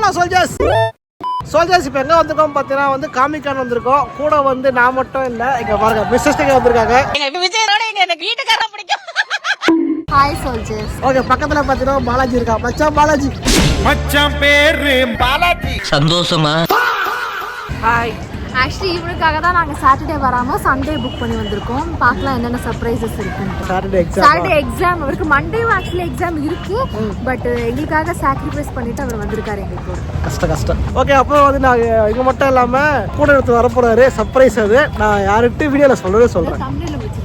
போலாம் சோல்ஜர்ஸ் இப்போ எங்கே வந்திருக்கோம் பார்த்தீங்கன்னா வந்து காமிக்கான் வந்திருக்கோம். கூட வந்து நான் மட்டும் இல்லை, இங்கே பாருங்க மிஸ்ஸஸ் கேக்க வந்திருக்காங்க. வீட்டுக்காரன் பிடிக்கும். Hi soldiers. ஓகே, பக்கத்தில் பார்த்தீங்கன்னா பாலாஜி இருக்கா. மச்சான் பேரு பாலாஜி. சந்தோஷமா? ஹாய். ஆக்சுவலி இவனுக்காக தான் நாங்கள் சாட்டர்டே வராமல் சண்டே புக் பண்ணி வந்திருக்கோம். பார்க்கலாம் என்னென்ன சர்ப்ரைசஸ் இருக்குன்னு. சாட்டர்டே எக்ஸாம் அவருக்கு, மண்டேவும் ஆக்சுவலி எக்ஸாம் இருக்கு. பட் எங்களுக்காக சாக்ரிஃபைஸ் பண்ணிட்டு அவர் வந்திருக்காரு எங்களுக்கு. கஷ்டம். ஓகே, அப்புறம் வந்து நாங்கள் இங்கே மட்டும் இல்லாமல் கூட எடுத்து வரப்போறாரு. சர்ப்ரைஸ் அது. நான் யார்கிட்ட வீடியோவில் சொல்கிறேன். தமிழில் வச்சிருக்கேன்.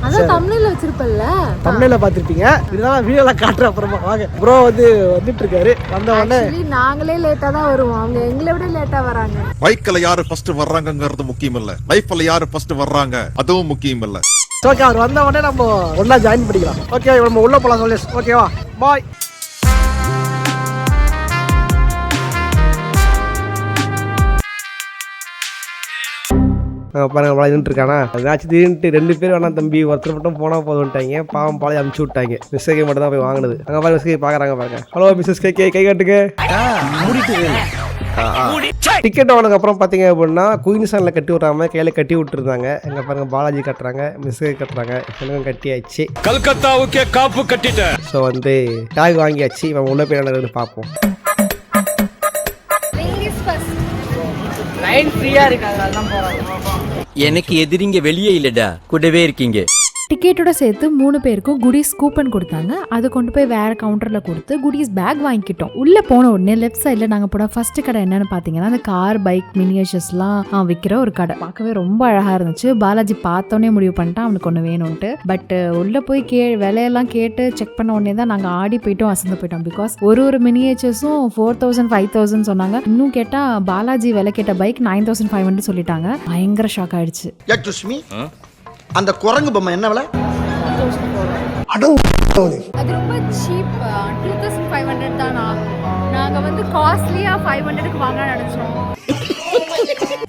அதான் தமிழில் வச்சிருப்பல்ல, தமிழில் பார்த்துருப்பீங்க. இதெல்லாம் வீடியோவில் காட்டுற அப்புறமா வாங்க. ப்ரோ வந்து வந்துட்டு இருக்காரு. வந்த உடனே நாங்களே லேட்டாக தான் வருவோம், அவங்க எங்களை விட லேட்டாக வராங்க. பைக்கில் யாரு ஃபர்ஸ்ட் வர்றாங்கிறது முக்கியம் இல்ல, லைஃப்ல யாரு ஃபர்ஸ்ட் வர்றாங்க அதுவும் முக்கியம் இல்ல. ஓகே, அவர் வந்த உடனே நம்ம ஒன்னா ஜாயின் பண்ணிக்கலாம். ஓகே, நம்ம உள்ள போலாம் சோல்ஜர்ஸ். ஓகேவா, பாய். பாருங்க பாலாஜின்னு இருக்கானா. ஏதாச்சும் திடீர்னு 2 பேர் வேணா தம்பி, ஒருத்தர் மட்டும் போனால் போதும்ட்டாங்க. பாவம் பாலாஜி அனுப்பிச்சு விட்டாங்க. மிஸ் கே மட்டும் தான் போய் வாங்கினது. அங்கே பாருங்க மிஸ் கே பார்க்குறாங்க பாருங்க. ஹலோ மிஸ்ஸஸ் கே, கை காட்டுங்க. டிக்கெட் வாங்கினதுக்கு அப்புறம் பார்த்தீங்க அப்படின்னா குயின்ஸானில் கட்டி விட்றாம கையில் கட்டி விட்டுருந்தாங்க. எங்கே பாருங்க பாலாஜி கட்டுறாங்க, மிஸ் கே கட்டுறாங்க, எனக்கும் கட்டியாச்சு. கல்கத்தாவுக்கே காப்பு கட்டிட்டேன். ஸோ வந்து டேக் வாங்கியாச்சு. இவன் உள்ள போய் என்ன பார்ப்போம். லைன் ஃப்ரீயா இருக்காங்க, அதெல்லாம் போறாங்க. எனக்கு எதிரிங்க வெளியே இல்லடா, கூடவே இருக்கீங்க. டிக்கெட்டோட சேர்த்து 3 பேருக்கும் குடீஸ் கூப்பன் கொடுத்தாங்க. அதை கொண்டு போய் வேற கவுண்டரில் கொடுத்து குடீஸ் பேக் வாங்கிக்கிட்டோம். உள்ளே போன உடனே லெஃப்ட் சைடில் நாங்கள் போட ஃபர்ஸ்ட் கடை என்னன்னு பார்த்தீங்கன்னா அந்த கார் பைக் மினியேச்சர்ஸ்லாம் விற்கிற ஒரு கடை. பார்க்கவே ரொம்ப அழகாக இருந்துச்சு. பாலாஜி பார்த்தோன்னே முடிவு பண்ணிட்டான் அவனுக்கு ஒன்று வேணும்ன்ட்டு. பட் உள்ளே போய் விலையெல்லாம் கேட்டு செக் பண்ண உடனே தான் நாங்கள் ஆடி போயிட்டோம், அசந்து போயிட்டோம். பிகாஸ் ஒரு மினியேச்சர்ஸும் 4000 5000 சொன்னாங்க. இன்னும் கேட்டால் பாலாஜி விலை கேட்ட பைக் 9500 சொல்லிட்டாங்க. பயங்கர ஷாக் ஆயிடுச்சு. அந்த குரங்கு பொம்மை என்ன விலை? அது ரொம்ப சீப், 2500 தான். நாங்க வந்து காஸ்ட்லியா 500க்கு வாங்க நினைச்சோம்.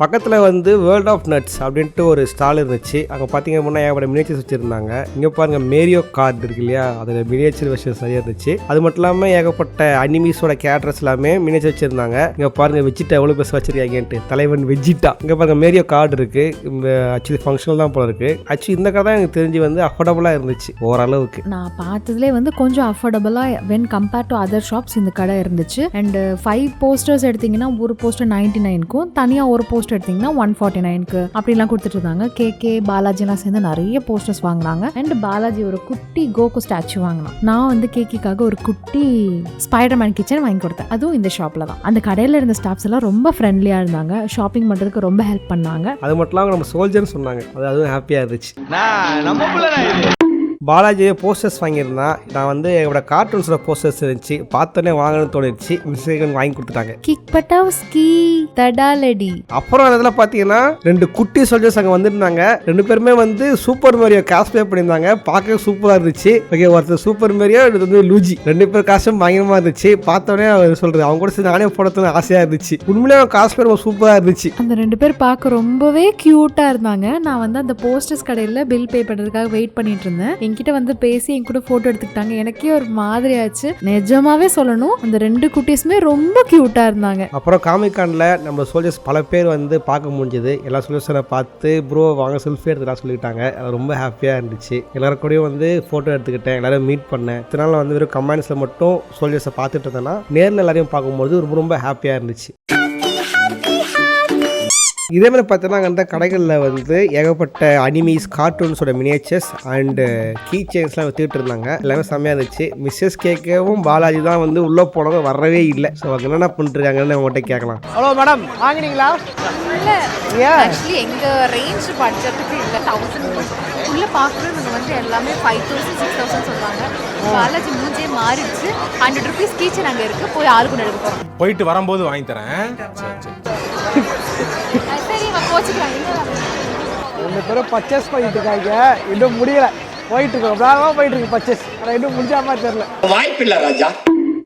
பக்கத்தில் வந்து வேர்ல்ட் ஆஃப் நட்ஸ் அப்படின்ட்டு ஒரு ஸ்டால் இருந்துச்சு. அங்கே பார்த்தீங்க அப்படின்னா ஏகப்பட்ட மினியேச்சர்ஸ் வச்சுருந்தாங்க. இங்கே பாருங்கள் மேரியோ கார்டு இருக்கு இல்லையா, அதில் மினியேச்சர் வெர்ஷன் சரியாக இருந்துச்சு. அது மட்டும் இல்லாமல் ஏகப்பட்ட அனிமீஸோட கேரக்டர்ஸ் எல்லாமே மினியேச்சர் வச்சுருந்தாங்க. இங்கே பாருங்கள் வெஜிட்டா எவ்வளோ பெருசு வச்சிருக்காங்கன்ட்டு, தலைவன் வெஜிட்டா. இங்கே பாருங்கள் மேரியோ கார்டு இருக்குது. இந்த ஆக்சுவலி ஃபங்க்ஷனல் தான் போல இருக்குது. ஆக்சுவலி இந்த கடை எனக்கு தெரிஞ்சு வந்து அஃபோர்டபுளாக இருந்துச்சு ஓரளவுக்கு. நான் பார்த்ததுலேயே வந்து கொஞ்சம் அஃபோர்டபுளாக when compared to other shops இந்த கடை இருந்துச்சு. அண்ட் 5 போஸ்டர்ஸ் எடுத்தீங்கன்னா ஒரு போஸ்டர் 99க்கும், தனியாக ஒரு போஸ்டர் எடுத்தீங்கன்னா 149க்கு அப்படிலாம் கொடுத்துட்டு இருந்தாங்க. கேகே பாலாஜிலாம் சேர்ந்து நிறைய போஸ்டர்ஸ் வாங்கினாங்க. அண்ட் பாலாஜி ஒரு குட்டி கோகு ஸ்டாச்சு வாங்கினான். நான் வந்து கேக்கிக்காக ஒரு குட்டி ஸ்பைடர்மேன் கிச்சன் வாங்கி கொடுத்தேன். அதுவும் இந்த ஷாப்ல தான். அந்த கடையில் இருந்த ஸ்டாஃப்ஸ் எல்லாம் ரொம்ப ஃப்ரெண்ட்லியா இருந்தாங்க. ஷாப்பிங் பண்றதுக்கு ரொம்ப ஹெல்ப் பண்ணாங்க. அது மட்டும் இல்லாமல் நம்ம சோல்ஜர்னு சொன்னாங்க, அதுவும் ஹாப்பியாக இருந்துச்சு. பாலாஜியை போஸ்டர்ஸ் வாங்கியிருந்தான். நான் வந்து என்னோட கார்ட்டூன்ஸோட போஸ்டர்ஸ் இருந்துச்சு, பார்த்தோன்னே வாங்கணும்னு தோணிடுச்சு. மிஸ்டேக் வாங்கி கொடுத்துட்டாங்க. கிக் பட்டாவ்ஸ்கி தடாலடி. அப்புறம் அதில் பார்த்தீங்கன்னா 2 குட்டி சோல்ஜர்ஸ் அங்கே வந்துருந்தாங்க. 2 பேருமே வந்து சூப்பர் மேரியோ காஸ்ப்ளே பண்ணியிருந்தாங்க. பார்க்கவே சூப்பராக இருந்துச்சு. ஓகே, ஒருத்தர் சூப்பர் மேரியோ, இது வந்து லூஜி. 2 பேர் காஸ்டும் பயங்கரமாக இருந்துச்சு. பார்த்தோன்னே அவர் சொல்றது அவங்க கூட சேர்ந்து நானே போடத்துல ஆசையாக இருந்துச்சு. உண்மையிலே காஸ்ப்ளே ரொம்ப சூப்பராக இருந்துச்சு. அந்த 2 பேர் பார்க்க ரொம்பவே கியூட்டாக இருந்தாங்க. நான் வந்து அந்த போஸ்டர்ஸ் கடையில் பில் பே பண்ணுறதுக்காக வெயிட் பண்ணிட்டு இருந்தேன். என்கிட்ட வந்து பேசி என் கூட போட்டோ எடுத்துக்கிட்டாங்க. எனக்கே ஒரு மாதிரி ஆச்சு. நிஜமாவே சொல்லணும், அந்த 2 குட்டீஸுமே ரொம்ப கியூட்டா இருந்தாங்க. அப்புறம் காமிக்கான்ல நம்ம சோல்ஜர்ஸ் பல பேர் வந்து பார்க்க முடிஞ்சது. எல்லா சோல்ஜர்ஸை பார்த்து ப்ரோ வாங்க செல்ஃபி எடுத்துக்கலாம் சொல்லிட்டாங்க. அது ரொம்ப ஹாப்பியாக இருந்துச்சு. எல்லாரும் கூடயும் வந்து ஃபோட்டோ எடுத்துக்கிட்டேன், எல்லாரும் மீட் பண்ணேன். இதனால வந்து வெறும் கமெண்ட்ஸில் மட்டும் சோல்ஜர்ஸை பார்த்துட்டு இருந்தேன்னா நேரில் எல்லாரையும் பார்க்கும்போது ரொம்ப ரொம்ப ஹாப்பியாக இருந்துச்சு. இதே மாதிரி பார்த்தோன்னா அந்த கடைகளில் வந்து ஏகப்பட்ட அனிமீஸ் கார்ட்டூன்ஸோட மினியேச்சர்ஸ் அண்டு கீ செயின்ஸ்லாம் வித்துக்கிட்டு இருந்தாங்க. எல்லாமே செம்மையாக இருந்துச்சு. மிஸ்ஸஸ் கேக்கவும் பாலாஜி தான் வந்து உள்ளே போனவங்க வரவே இல்லை. ஸோ அவங்க என்னென்ன பண்ணிட்டுருக்காங்கன்னு அவங்கள்ட்ட கேட்கலாம். ஹலோ மேடம், வாங்கினீங்களா? இல்லை, ஆக்சுவலி எங்கள் ரேஞ்ச் பட்ஜெட்டுக்கு இல்லை. 1000 உள்ளே பார்க்குறது நாங்கள் வந்து எல்லாமே 5000 6000 சொல்கிறாங்க. பாலாஜி மூஞ்சே மாறிடுச்சு. 100 rupees கீச்சன் அங்கே இருக்குது, போய் ஆளுக்கு எடுக்க போகிறோம். போயிட்டு வரும்போது வாங்கி தரேன். சரி, போச்சுக்கலாம். 2 பேரும் பர்ச்சேஸ் பண்ணிட்டு இருக்காங்க. இன்னும் முடியல, போயிட்டு இருக்கோம். போயிட்டு இருக்கு பர்ச்சேஸ். ஆனால் இன்னும் முடிஞ்ச மாதிரி தெரியல. வாய்ப்பு இல்லை ராஜா.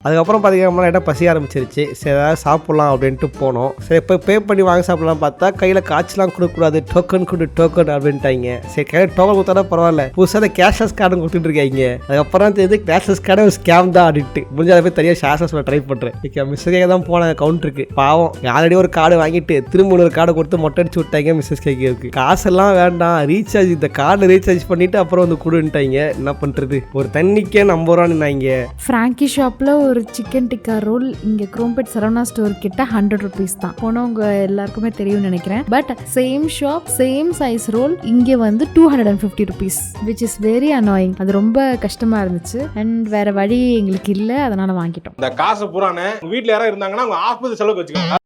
அதுக்கப்புறம் பார்த்தீங்கன்னா லைட்டாக பசி ஆரம்பிச்சிருச்சு. சரி ஏதாவது சாப்பிட்லாம் அப்படின்ட்டு போனோம். சரி இப்போ பே பண்ணி வாங்க சாப்பிட்லாம் பார்த்தா கையில் காய்ச்சலாம் கொடுக்கக்கூடாது, டோக்கன் கொடு டோக்கன் அப்படின்ட்டாங்க. சரி கையில் டோக்கன் கொடுத்தா பரவாயில்ல, புதுசாக அந்த கேஷ்லெஸ் கார்டு கொடுத்துட்டு இருக்காங்க. அதுக்கப்புறம் தெரியுது கேஷ்லெஸ் கார்டு ஒரு ஸ்கேம் தான் அப்படின்ட்டு முடிஞ்ச அதை போய் தனியாக கேஷ்லெஸ் ட்ரை பண்ணுறேன். மிஸ்ஸே தான் போனேன் கவுண்டருக்கு. பாவம் ஆல்ரெடி ஒரு கார்டு வாங்கிட்டு திரும்ப ஒரு கார்டு கொடுத்து மொட்டை அடிச்சு விட்டாங்க. மிஸ்ஸஸ் கேக்கு காசெல்லாம் வேண்டாம், ரீசார்ஜ் இந்த கார்டு ரீசார்ஜ் பண்ணிட்டு அப்புறம் வந்து கொடுன்ட்டாங்க. என்ன பண்ணுறது, ஒரு தண்ணிக்கே 50 ரூபான்னு. ஃப்ராங்கி ஷாப்பில் ஒரு சிக்கன் டிக்கா ரோல் இங்கே குரோம்பேட் சரவணா ஸ்டோர் கிட்ட 100 rupees தான். போனவங்க எல்லாருக்குமே தெரியும்னு நினைக்கிறேன். But same shop same size roll இங்கே வந்து 250 rupees, which is very annoying. அது ரொம்ப கஷ்டமா இருந்துச்சு. அண்ட் வேற வழி எங்களுக்கு இல்லை, அதனால வாங்கிட்டோம். இந்த காசு பூரானே உங்க வீட்டுல யாராவது இருந்தாங்கன்னா அவங்க ஆஸ்பத்திரி செலவுக்கு வச்சுக்கோங்க.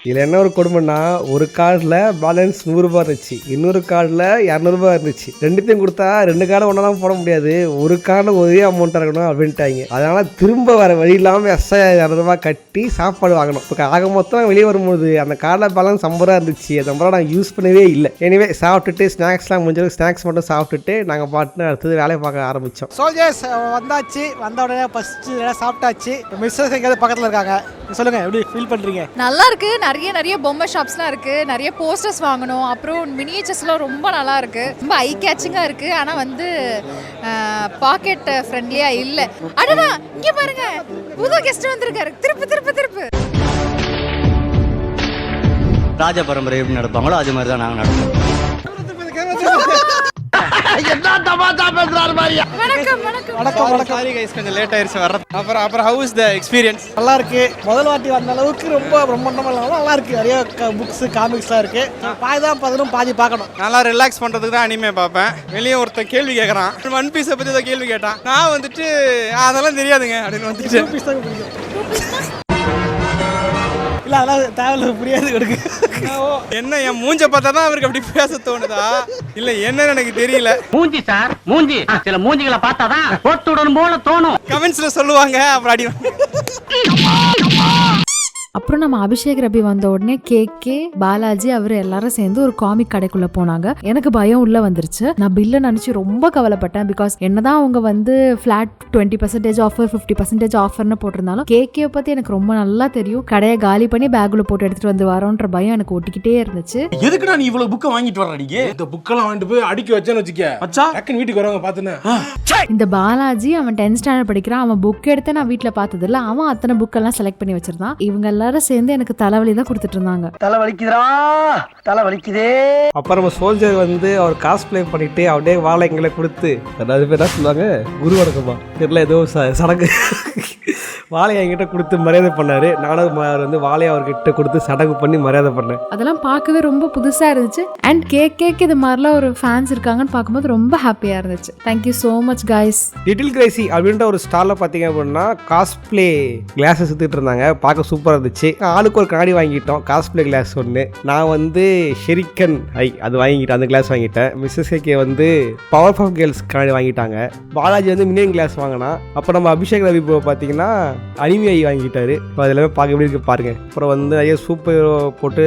இதில் என்ன ஒரு கொடுமைன்னா, ஒரு கார்டில் பேலன்ஸ் 100 ரூபா இருந்துச்சு, இன்னொரு கார்டில் 200 ரூபா இருந்துச்சு. ரெண்டுத்தையும் கொடுத்தா 2 கார்டு ஒன்றாலும் போட முடியாது, ஒரு கார்டில் ஒரே அமௌண்ட்டாக இருக்கணும் அப்படின்ட்டாங்க. அதனால் திரும்ப வர வழி இல்லாமல் 200 ரூபா கட்டி சாப்பாடு வாங்கணும். இப்போ ஆக மொத்தம் வெளியே வரும்போது அந்த கார்டில் பேலன்ஸ் 50 ரூபா இருந்துச்சு. அந்த 50 ரூபா நாங்கள் யூஸ் பண்ணவே இல்லை. எனவே சாப்பிட்டுட்டு ஸ்நாக்ஸ்லாம் முடிஞ்சளவுக்கு ஸ்நாக்ஸ் மட்டும் சாப்பிட்டுட்டு நாங்கள் பாட்டுன்னு அடுத்தது வேலையை பார்க்க ஆரம்பித்தோம். சோல்ஜர்ஸ் வந்தாச்சு, வந்த உடனே ஃபஸ்ட்டு எல்லாம் சாப்பிட்டாச்சு. மிஸ்ஸஸ் எங்கேயாவது பக்கத்தில் இருக்காங்க, சொல்லுங்கள் எப்படி ஃபீல் பண்ணுறீங்க? நல்லா இருக்கு. நிறைய பொம்மை ஷாப்ஸ்லாம் இருக்கு, நிறைய போஸ்டர்ஸ் வாங்கணும். அப்புறம் மினியேச்சர்ஸ்லாம் ரொம்ப நல்லா இருக்கு, ரொம்ப ஐ கேச்சிங்கா இருக்கு. ஆனா வந்து பாக்கெட் ஃப்ரெண்ட்லியா இல்ல. அடடா இங்க பாருங்க, புது கெஸ்ட் வந்திருக்காரு. திருப்பு ராஜ பரம்பரை எப்படி நடப்பாங்களோ அது மாதிரி தான் நாங்கள் நடப்போம். வணக்கம். சாரி கைஸ், கொஞ்சம் லேட் ஆயிருச்சு வர. அப்புறம் ஹவ் இஸ் த எக்ஸ்பீரியன்ஸ்? நல்லா இருக்கு. முதல் வாட்டி வந்த அளவுக்கு ரொம்ப பிரம்மாண்டமாக இல்லாமல் நல்லா இருக்கு. நிறைய புக்ஸ் காமிக்ஸ்லாம் இருக்கு. பாதி தான் பதிலும் பாதி பார்க்கணும். நல்லா ரிலாக்ஸ் பண்றதுக்கு தான் அனிமே பார்ப்பேன். வெளியே ஒருத்தர் கேள்வி கேட்கறான், ஒன் பீஸை பத்தி ஏதோ கேள்வி கேட்டான். நான் வந்துட்டு அதெல்லாம் தெரியாதுங்க அப்படின்னு வந்துட்டு. 2 பீஸ் தான் பிடிக்கும். இல்லை அதெல்லாம் தேவையில்ல, புரியாது கொடுக்கு. என்ன என் மூஞ்ச பார்த்தா தான் அவருக்கு அப்படி பேச தோணுதா இல்ல என்னன்னு எனக்கு தெரியல. மூஞ்சி சார், மூஞ்சி சில மூஞ்சிகளை பார்த்தாதான் போட்டுடன் போல தோணும். கமெண்ட்ஸ்ல சொல்லுவாங்க. அப்புறம் அடி அப்புறம் நம்ம அபிஷேக் ரபி வந்த உடனே கேக்கே பாலாஜி அவர் எல்லாரும் சேர்ந்து ஒரு காமிக் கடைக்குள்ள போனாங்க. எனக்கு பயம் உள்ள வந்துருச்சு. நான் பில்ல நினைச்சு ரொம்ப கவலைப்பட்டேன். பிகாஸ் என்னதான் அவங்க வந்து ஃபிளாட் 20% ஆஃபர் 50% ஆஃபர்னு போட்டிருந்தாலும் கேக்கே பத்தி எனக்கு ரொம்ப நல்லா தெரியும். கடையை காலி பண்ணி பேக்குள்ள போட்டு எடுத்துட்டு வந்து வரோன்ற பயம் எனக்கு ஒட்டிக்கிட்டே இருந்துச்சு. எதுக்குடா நீ இவ்வளவு புக்கை வாங்கிட்டு வர? அடிக்க இந்த புக்கெல்லாம் வாங்கிட்டு போய் அடுக்கி வச்சேன்னு வச்சுக்க மச்சா, டக்குன்னு வீட்டுக்கு வரவங்க பாத்துனேன். இந்த பாலாஜி அவன் 10th ஸ்டாண்டர்ட் படிக்கிறான். அவன் புக் எடுத்து நான் வீட்டுல பார்த்தது இல்ல. அவன் அத்தனை புக் எல்லாம் செலக்ட் பண்ணி வச்சிருந்தான். இவங்க எல்லாரும் சேர்ந்து எனக்கு தலைவலி தான் கொடுத்துட்டு இருந்தாங்க. தலைவலிக்குதே. அப்புறம் நம்ம சோல்ஜர் வந்து அவர் காஸ்ப்ளே பண்ணிட்டு அப்படியே வாழை எங்களை கொடுத்து, அதாவது பேர் என்ன சொல்லுவாங்க, குரு வணக்கமா தெரியல, ஏதோ சடங்கு வாழையை என்கிட்ட கொடுத்து மரியாதை பண்ணாரு. நானும் வந்து வாழையை அவர்கிட்ட கொடுத்து சடங்கு பண்ணி மரியாதை பண்ணேன். அதெல்லாம் பார்க்கவே ரொம்ப புதுசா இருந்துச்சு. அண்ட் கேக் இது மாதிரிலாம் ஒரு ஃபேன்ஸ் இருக்காங்கன்னு பார்க்கும்போது ரொம்ப ஹாப்பியா இருந்துச்சு. Thank you so much guys. Little Crazy அப்படின்ற ஒரு ஸ்டாலில் பார்த்தீங்க அப்படின்னா காஸ்ப்ளே கிளாஸஸ் சுற்றிட்டு இருந்தாங்க. பார்க்க சூப்பராக இருந்துச்சு. ஆளுக்கு ஒரு கண்ணாடி வாங்கிட்டோம். காஸ்ப்ளே கிளாஸ் ஒன்று. நான் வந்து ஷெரிக்கன் அது வாங்கிட்டேன், அந்த கிளாஸ் வாங்கிட்டேன். மிஸ்ஸஸ் கே வந்து பவர் ஆஃப் கேர்ள்ஸ் கண்ணாடி வாங்கிட்டாங்க. பாலாஜி வந்து மினியன் கிளாஸ் வாங்கினா. அப்போ நம்ம அபிஷேக் ரவி பார்த்தீங்கன்னா அனிமி ஐ வாங்கிட்டாரு. அது எல்லாமே பார்க்க எப்படி இருக்கு பாருங்க. அப்புறம் வந்து நிறைய சூப்பர் போட்டு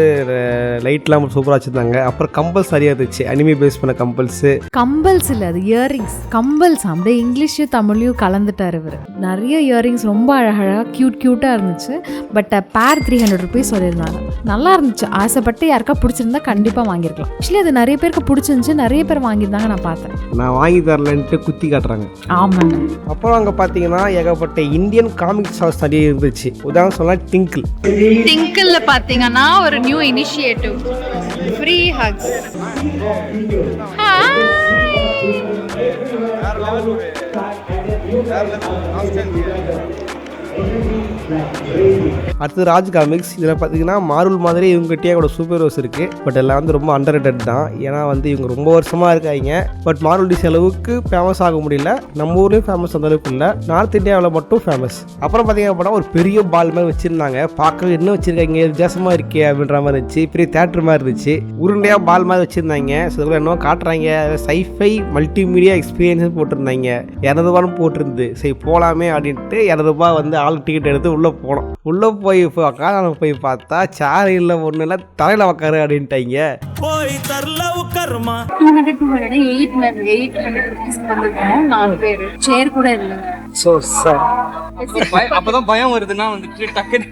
லைட்லாம் சூப்பராக வச்சுருந்தாங்க. அப்புறம் கம்பல்ஸ் நிறைய இருந்துச்சு, அனிமி பேஸ் பண்ண கம்பல்ஸ் இல்லை, அது இயரிங்ஸ். கம்பல்ஸ் அப்படியே இங்கிலீஷும் தமிழையும் கலந்துட்டார் இவர். நிறைய இயரிங்ஸ் ரொம்ப அழகாக க்யூட்டாக இருந்துச்சு. பட் பேர் 300 rupees சொல்லியிருந்தாங்க. நல்லா இருந்துச்சு. ஆசைப்பட்டு யாருக்கா பிடிச்சிருந்தா கண்டிப்பாக வாங்கியிருக்கலாம். ஆக்சுவலி அது நிறைய பேருக்கு பிடிச்சிருந்துச்சு, நிறைய பேர் வாங்கியிருந்தாங்க. நான் பார்த்தேன். நான் வாங்கி தரலன்ட்டு குத்தி காட்டுறாங்க. ஆமாங்க. அப்புறம் அங்கே பார்த்தீங்கன்னா ஏகப்பட்ட இந்தியன் காமிக்ஸ் ஹவுஸ் நிறைய இருந்துச்சு. உதாரணம் சொல்லலாம் டிங்கிள்ல பாத்தீங்கன்னா ஒரு நியூ இனிஷியேட்டிவ், ஃப்ரீ ஹக்ஸ். அடுத்து ராஜ் காமிக்ஸ். இதில் பார்த்தீங்கன்னா மார்வல் மாதிரி இவங்ககிட்டயே கூட சூப்பர் ஹீரோஸ் இருக்குது. பட் எல்லாம் வந்து ரொம்ப அண்டர் ரேட்டட் தான். ஏன்னா வந்து இவங்க ரொம்ப வருஷமாக இருக்காங்க. பட் மார்வல் டிசி அளவுக்கு ஃபேமஸ் ஆக முடியல. நம்ம ஊர்லேயும் ஃபேமஸ் அந்த அளவுக்கு இல்லை, நார்த் இந்தியாவில் மட்டும் ஃபேமஸ். அப்புறம் பார்த்தீங்க அப்படின்னா ஒரு பெரிய பால் மாதிரி வச்சுருந்தாங்க. பார்க்க என்ன வச்சுருக்காங்க, வித்தியாசமாக இருக்கே அப்படின்ற மாதிரி இருந்துச்சு. பெரிய தேட்டர் மாதிரி இருந்துச்சு. உருண்டையாக பால் மாதிரி வச்சுருந்தாங்க. ஸோ இதுக்குள்ள என்ன காட்டுறாங்க, சைஃபை மல்டிமீடியா எக்ஸ்பீரியன்ஸ் போட்டிருந்தாங்க. 200 ரூபான்னு போட்டிருந்து. சரி போகலாமே அப்படின்ட்டு 200 ரூபா வந்து ஆள் டிக்கெட் எடுத்து உள்ளே போனோம். உள்ளே போய் போய் பார்த்தா சேர் இல்லை, ஒன்றும் இல்லை, தலையில் உக்காரு அப்படின்ட்டாங்க. போய் தரல உட்காருமா. 800 rupees 4 பேர். சேர் கூட இல்லை. ஸோ சார் அப்பதான் பயம் வருதுன்னா வந்துட்டு டக்குன்னு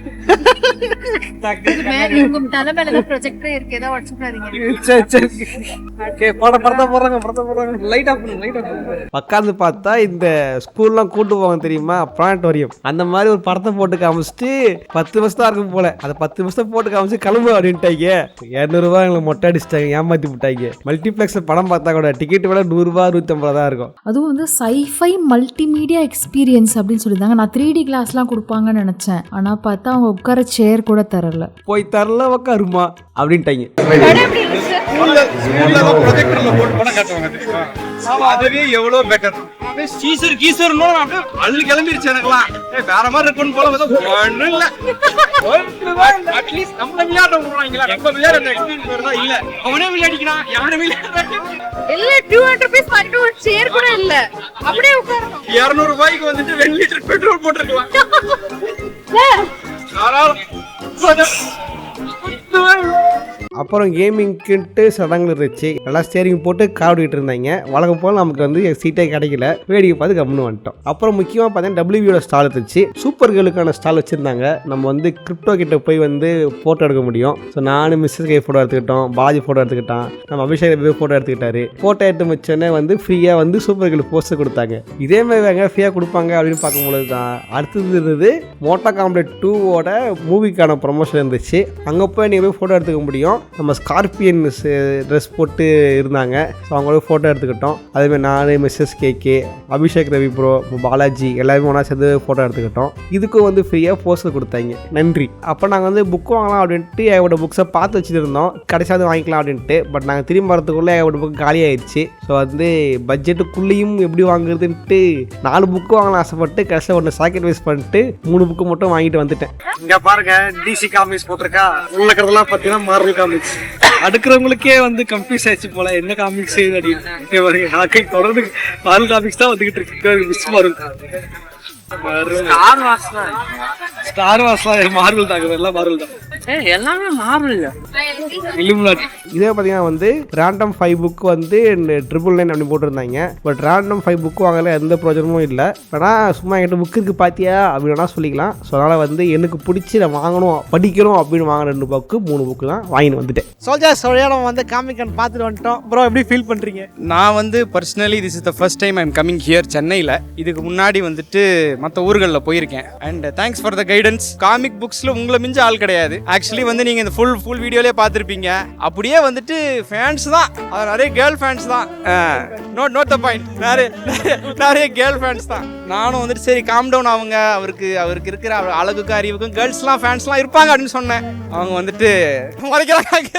ப்ரொஜெக்டே இருக்கு ஏதோ உடச்சுடாதீங்க. ஓகே படத்தை போடுறாங்க லைட் ஆஃப் பண்ணுங்க. உட்காந்து பார்த்தா இந்த ஸ்கூல்லாம் கூட்டு போவாங்க தெரியுமா, பிளானட்டோரியம், அந்த மாதிரி ஒரு படத்தை போட்டு காமிச்சிட்டு 10 வருஷம் தான் இருக்கும் போல, அதை 10 வருஷம் போட்டு காமிச்சு கிளம்பு அப்படின்ட்டாங்க. 200 ரூபாய் எங்களுக்கு மொட்டை அடிச்சிட்டாங்க, ஏமாத்தி விட்டாங்க. மல்டிப்ளெக்ஸ் படம் பார்த்தா கூட டிக்கெட் விட 100 ரூபா 150 தான் இருக்கும். அதுவும் வந்து சைஃபை மல்டிமீடியா எக்ஸ்பீரியன்ஸ் அப்படின்னு சொல்லியிருந்தாங்க. நான் 3D கிளாஸ்லாம் கொடுப்பாங்கன்னு நினச்சேன். ஆனால் பார்த்தா அவங்க உட்கார சேர் கூட தரல. போய் தரல உட்காருமா அப்படின்ட்டாங்க. ப்ரொஜெக்டர்ல போட்டு படம் காட்டுவாங்க தெரியுமா, அதுவே எவ்வளோ பெட்டர். கீசர் அது கிளம்பிருச்சு எனக்குலாம். வேற மாதிரி இருக்குன்னு போல ஒன்றும் இல்லை. அட்லீஸ்ட் நம்ம விளையாட விடுறாங்களா, நம்ம விளையாட எக்ஸ்பீரியன்ஸ் இல்ல. அவனே விளையாடிக்கிறான், யாரும் விளையாடுறாங்க இல்ல. 200 rupees மட்டும் ஒரு சேர் கூட இல்ல, அப்படியே உட்காரணும். 200 ரூபாய்க்கு வந்துட்டு 2 லிட்டர் பெட்ரோல் போட்டுருக்கலாம். அப்புறம் கேமிங்க்குன்ட்டு சடங்குல இருந்துச்சு. நல்லா ஸ்டேரிங் போட்டு காவடிக்கிட்டு இருந்தாங்க. வழக்கம் போல் நமக்கு வந்து சீட்டே கிடைக்கல, வேடிக்கை பார்த்து கம்முன்னு வந்துட்டோம். அப்புறம் முக்கியமாக பார்த்தீங்கன்னா WBயோட ஸ்டால் இருந்துச்சு. சூப்பர் கேர்ளுக்கான ஸ்டால் வச்சுருந்தாங்க. நம்ம வந்து கிரிப்டோ கிட்ட போய் வந்து ஃபோட்டோ எடுக்க முடியும். ஸோ நானும் மிஸ்ஸஸ் கே ஃபோட்டோ எடுத்துக்கிட்டோம், பாலாஜி ஃபோட்டோ எடுத்துக்கிட்டான், நம்ம அபிஷேக் போய் ஃபோட்டோ எடுத்துக்கிட்டாரு. ஃபோட்டோ எடுத்து வச்சோன்னே வந்து ஃப்ரீயாக வந்து சூப்பர் கேர்ள் போஸ்டர் கொடுத்தாங்க. இதே மாதிரி வேங்க ஃப்ரீயாக கொடுப்பாங்க அப்படின்னு பார்க்கும்பொழுது தான் அடுத்தது இருந்தது மோட்டா காம்ப்ளெட் 2ஓட மூவிக்கான ப்ரொமோஷன் இருந்துச்சு. அங்கே போய் நீங்கள் போய் ஃபோட்டோ எடுத்துக்க முடியும். நம்ம ஸ்கார்பியன் ட்ரெஸ் போட்டு இருந்தாங்க. ஸோ அவங்களோட ஃபோட்டோ எடுத்துக்கிட்டோம். அதேமாதிரி நான், Mrs KK, Abhishek Ravi bro, Balaji எல்லாருமே ஒன்றா சேர்ந்து ஃபோட்டோ எடுத்துக்கிட்டோம். இதுக்கும் வந்து ஃப்ரீயாக போஸ்டர் கொடுத்தாங்க. நன்றி. அப்போ நாங்கள் வந்து புக் வாங்கலாம் அப்படின்ட்டு எங்களோட புக்ஸை பார்த்து வச்சுட்டு இருந்தோம், கடைசியாவது வாங்கிக்கலாம் அப்படின்ட்டு. பட் நாங்கள் திரும்பி வரதுக்குள்ளே எங்களோட புக் காலி ஆயிடுச்சு. ஸோ வந்து பட்ஜெட்டுக்குள்ளேயும் எப்படி வாங்குறதுன்ட்டு 4 புக்கு வாங்கலாம் ஆசைப்பட்டு கடைசியில் ஒன்று சாக்ரிஃபைஸ் பண்ணிட்டு 3 புக்கு மட்டும் வாங்கிட்டு வந்துட்டேன். இங்க பாருங்க டிசி காமிக்ஸ் போட்டிருக்கா, உள்ளக்கிறதெல்லாம் பார்த்தீங்கன்னா மார்வல் காமிக்ஸ். அடுக்கிறவங்களுக்கே வந்து கன்ஃபியூஸ் ஆயிடுச்சு போல, என்ன காமிக்ஸ் அப்படின்னு. தொடர்ந்து மார்வல் காமிக்ஸ் தான் வந்துகிட்டு இருக்கு. ஸ்டார் வார்ஸ்லாம் மார்வல் தான், எல்லாம் மார்வல் தான், எல்லாமே மார்வல். இதே பார்த்தீங்கன்னா வந்து ரேண்டம் 5 புக் வந்து 999 அப்படி போட்டிருந்தாங்க. பட் ரேண்டம் 5 புக் வாங்கல எந்த பிரயோஜனமும் இல்லை. ஆனால் சும்மா என்கிட்ட புக் இருக்கு பார்த்தியா அப்படின்னா சொல்லிக்கலாம். ஸோ அதனால் வந்து எனக்கு பிடிச்சி நான் வாங்கணும் படிக்கணும் அப்படின்னு வாங்கின 2 புக்கு 3 புக்கு தான் வாங்கிட்டு வந்துட்டேன். சோல்ஜர்ஸ் நம்ம வந்து காமிக்கன் பார்த்துட்டு வந்துட்டோம். ப்ரோ எப்படி ஃபீல் பண்ணுறீங்க? நான் வந்து personally this is the first time I am coming here சென்னையில். இதுக்கு முன்னாடி வந்துட்டு மற்ற ஊர்களில் போயிருக்கேன். And thanks for the guidance. Comic புக்ஸில் உங்களை மிஞ்ச ஆள் கிடையாது. ஆக்சுவலி வந்து நீங்கள் இந்த ஃபுல் வீடியோலேயே பார்த்துருப்பீங்க. அப்படியே வந்துட்டு ஃபேன்ஸ் தான், அது நிறைய கேர்ள் ஃபேன்ஸ் தான். நோட் த பாயிண்ட், நிறைய கேர்ள் ஃபேன்ஸ் தான். நானும் வந்துட்டு சரி காம் டவுன், அவருக்கு இருக்கிற அழகுக்கு அறிவுக்கும் கேர்ள்ஸ்லாம் ஃபேன்ஸ்லாம் இருப்பாங்க அப்படின்னு சொன்னேன். அவங்க வந்துட்டு மறைக்கிறாங்க.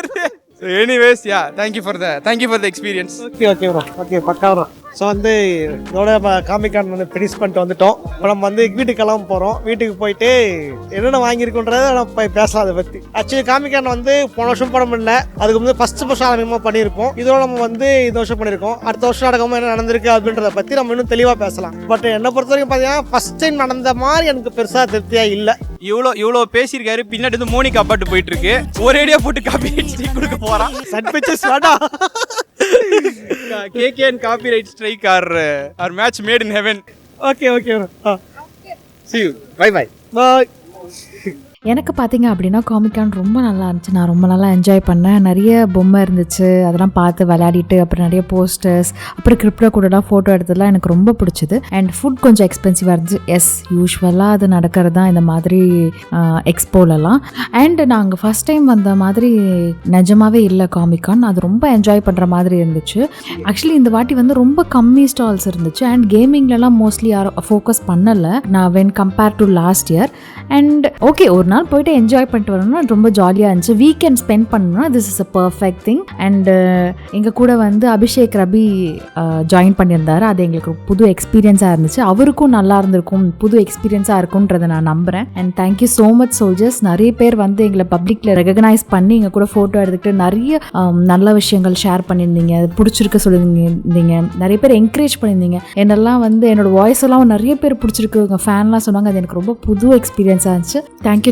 Anyways ya thank you for the experience. Okay bro, okay பக்கா ப்ரோ. ஸோ வந்து இதோட காமிக்கான் வந்து ஃபினிஷ் பண்ணிட்டு வந்துட்டோம். இப்போ நம்ம வந்து வீட்டுக்கெல்லாம் போகிறோம். வீட்டுக்கு போயிட்டு என்னென்ன வாங்கியிருக்கோன்றதை நம்ம போய் பேசலாம் அதை பற்றி. ஆக்சுவலி காமிக்கான் வந்து போன வருஷம் படம் இல்லை, அதுக்கு வந்து ஃபஸ்ட்டு வருஷம் ஆரம்பமாக பண்ணியிருப்போம். இதோட நம்ம வந்து இந்த வருஷம் பண்ணியிருக்கோம். அடுத்த வருஷம் நடக்காமல் என்ன நடந்திருக்கு அப்படின்றத பற்றி நம்ம இன்னும் தெளிவாக பேசலாம். பட் என்னை பொறுத்த வரைக்கும் பார்த்தீங்கன்னா ஃபஸ்ட் டைம் நடந்த மாதிரி எனக்கு பெருசாக திருப்தியாக இல்லை. இவ்வளோ பேசியிருக்காரு, பின்னாடி வந்து மோனிகா பாட்டு போயிட்டு இருக்கு. ஒரேடியா போட்டு காப்பி கொடுக்க போறான். KK and copyright strike our match made in heaven. Okay. See you. Bye. எனக்கு பார்த்தீங்க அப்படின்னா காமிக்கான் ரொம்ப நல்லா இருந்துச்சு. நான் ரொம்ப நல்லா என்ஜாய் பண்ணேன். நிறைய பொம்மை இருந்துச்சு, அதெல்லாம் பார்த்து விளையாடிட்டு, அப்புறம் நிறைய போஸ்டர்ஸ், அப்புறம் கிரிப்டோ கூடலாம் ஃபோட்டோ எடுத்ததுலாம் எனக்கு ரொம்ப பிடிச்சிது. அண்ட் ஃபுட் கொஞ்சம் எக்ஸ்பென்சிவாக இருந்துச்சு. எஸ், யூஸ்வலாக அது நடக்கிறது தான் இந்த மாதிரி எக்ஸ்போலலாம். அண்ட் நாங்கள் ஃபஸ்ட் டைம் வந்த மாதிரி நிஜமாவே இல்லை காமிக்கான். அது ரொம்ப என்ஜாய் பண்ணுற மாதிரி இருந்துச்சு. ஆக்சுவலி இந்த வாட்டி வந்து ரொம்ப கம்மி ஸ்டால்ஸ் இருந்துச்சு. அண்ட் கேமிங்லலாம் மோஸ்ட்லி யாரும் ஃபோக்கஸ் பண்ணலை நான் when compare to last year. And okay, ஒரு நாள் போயிட்டு என்ஜாய் பண்ணிட்டு வரணும்னா ரொம்ப ஜாலியாக இருந்துச்சு. வீக்கெண்ட் ஸ்பெண்ட் பண்ணணும்னா this is a perfect thing. And எங்கள் கூட வந்து அபிஷேக் ரவி ஜாயின் பண்ணியிருந்தாரு. அது எங்களுக்கு புது எக்ஸ்பீரியன்ஸாக இருந்துச்சு. அவருக்கும் நல்லா இருந்திருக்கும், புது எக்ஸ்பீரியன்ஸாக இருக்கும்ன்றதை நான் நம்புகிறேன். And thank you so much soldiers. நிறைய பேர் வந்து எங்களை பப்ளிக்கில் ரெகக்னைஸ் பண்ணி எங்கள் கூட ஃபோட்டோ எடுத்துக்கிட்டு நிறைய நல்ல விஷயங்கள் ஷேர் பண்ணியிருந்தீங்க, அது பிடிச்சிருக்க சொல்லியிருந்தீங்க. நிறைய பேர் என்கரேஜ் பண்ணியிருந்தீங்க. என்னெல்லாம் வந்து என்னோடய வாய்ஸ் எல்லாம் நிறைய பேர் பிடிச்சிருக்கு, உங்கள் ஃபேன்லாம் சொன்னாங்க. அது எனக்கு ரொம்ப புது எக்ஸ்பீரியன்ஸாக இருந்துச்சு.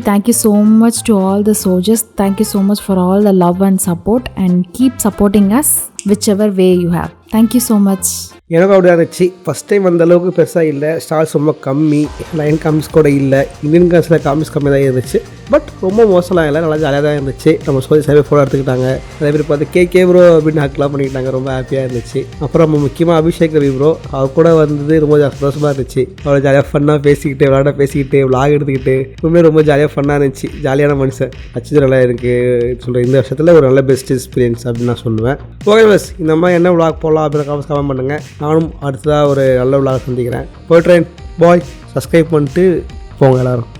Thank you so much to all the soldiers. Thank you so much for all the love and support, and keep supporting us. whichever way you have. Thank you so much. எனக்கும் அப்படியே இருந்துச்சு. ஃபஸ்ட் டைம் அந்த அளவுக்கு பெருசாக இல்லை, stalls ரொம்ப கம்மி, line comics கூட இல்லை, இந்தியன் காமிக்ஸில் காமிக்ஸ் கம்மி தான் இருந்துச்சு. பட் ரொம்ப மோசம்லாம் இல்லை, நல்லா ஜாலியாக தான் இருந்துச்சு. நம்ம சோதி சார் ஃபோட்டோ எடுத்துக்கிட்டாங்க, நிறைய பேர் பார்த்து கே ப்ரோ அப்படின்னு ஹாக்கெலாம் பண்ணிக்கிட்டாங்க, ரொம்ப ஹாப்பியாக இருந்துச்சு. அப்புறம் நம்ம முக்கியமாக அபிஷேக் ரவி ப்ரோ அவர் கூட வந்து ரொம்ப சந்தோஷமாக இருந்துச்சு. அவர் ஜாலியாக ஃபன்னாக பேசிக்கிட்டு விளாட பேசிக்கிட்டு விளாக் எடுத்துக்கிட்டு ரொம்ப ரொம்ப ஜாலியாக ஃபன்னாக இருந்துச்சு. ஜாலியான மனுஷன் அச்சு நல்லா எனக்கு சொல்கிற இந்த வருஷத்தில் ஒரு நல்ல பெஸ்ட் எக்ஸ்பீரியன்ஸ் அப்படின்னு நான் சொல்லுவேன். ஓகே பஸ், இந்த மாதிரி என்ன விளாக் போகலாம் அப்படின்னு கமெண்ட் பண்ணுங்கள். நானும் அடுத்ததாக ஒரு நல்ல விளாக் சந்திக்கிறேன். போய் ட்ரெயின் பாய், சப்ஸ்கிரைப் பண்ணிட்டு போங்க எல்லோரும்.